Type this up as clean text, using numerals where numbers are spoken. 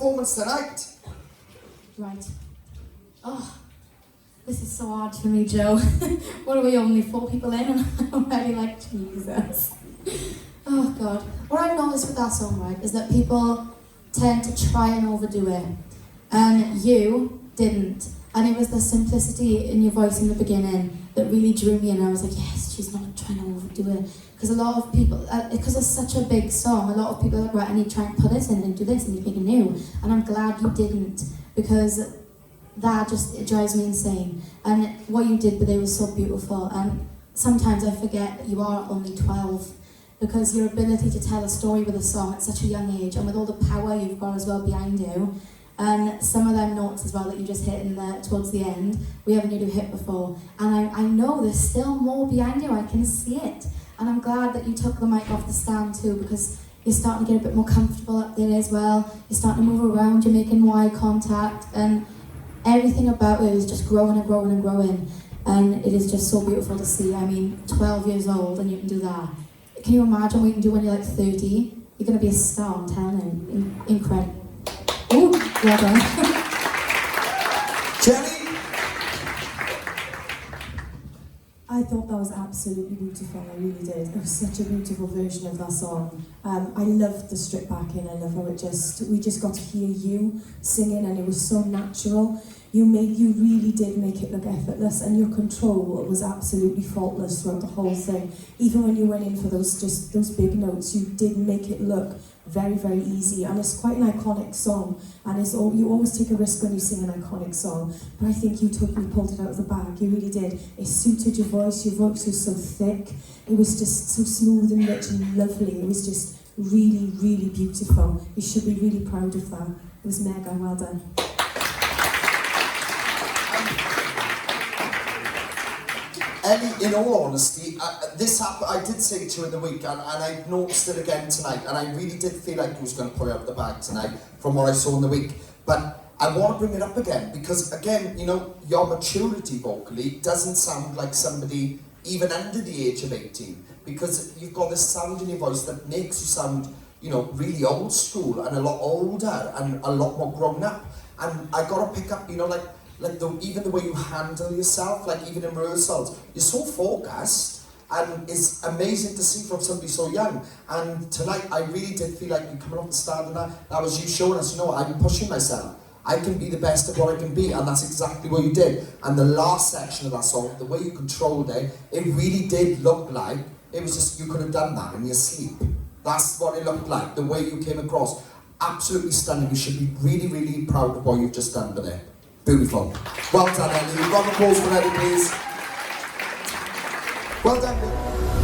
performance tonight? Right. Oh, this is so hard for me, Joe. What are we, only 4 people in and I'm already like, Jesus. Oh God. What I've noticed with that song, right, is that people tend to try and overdo it. And you didn't. And it was the simplicity in your voice in the beginning that really drew me in. I was like, yes, she's not trying to overdo it. Because a lot of people, because it's such a big song, a lot of people are like, right, I need to try and put this in and do this and make it new. And I'm glad you didn't, because that just, it drives me insane. And what you did today was so beautiful. And sometimes I forget that you are only 12, because your ability to tell a story with a song at such a young age, and with all the power you've got as well behind you, and some of them notes as well that you just hit in there towards the end, we haven't heard you hit before. And I know there's still more behind you, I can see it. And I'm glad that you took the mic off the stand too, because you're starting to get a bit more comfortable up there as well. You're starting to move around, you're making eye contact, and everything about it is just growing and growing and growing. And it is just so beautiful to see. I mean, 12 years old and you can do that. Can you imagine what you can do when you're like 30? You're going to be a star, I'm telling you. Incredible. Ooh, well done. Jenny? I thought that was absolutely beautiful, I really did. It was such a beautiful version of that song. I loved the strip back in, I love how we just got to hear you singing, and it was so natural. You really did make it look effortless, and your control was absolutely faultless throughout the whole thing. Even when you went in for those big notes, you did make it look very, very easy, and it's quite an iconic song, and you always take a risk when you sing an iconic song, but I think you totally pulled it out of the bag, you really did. It suited your voice was so thick, it was just so smooth and rich and lovely, it was just really, really beautiful. You should be really proud of that. It was mega, well done. Ellie, in all honesty, this happened, I did say it to you in the week, and I noticed it again tonight, and I really did feel like you was going to pull it out of the bag tonight from what I saw in the week. But I want to bring it up again, because again, you know, your maturity vocally doesn't sound like somebody even under the age of 18, because you've got this sound in your voice that makes you sound, you know, really old school and a lot older and a lot more grown up. And I got to pick up, you know, even the way you handle yourself, like even in rehearsals, you're so focused, and it's amazing to see from somebody so young. And tonight, I really did feel like you coming off the stand, and that was you showing us, you know, I'm pushing myself. I can be the best of what I can be, and that's exactly what you did. And the last section of that song, the way you controlled it, it really did look like, it was just, you could have done that in your sleep. That's what it looked like, the way you came across. Absolutely stunning. You should be really, really proud of what you've just done today. Beautiful. Well done, Ellie. Round of applause for Ellie, please. Well done, Ellie.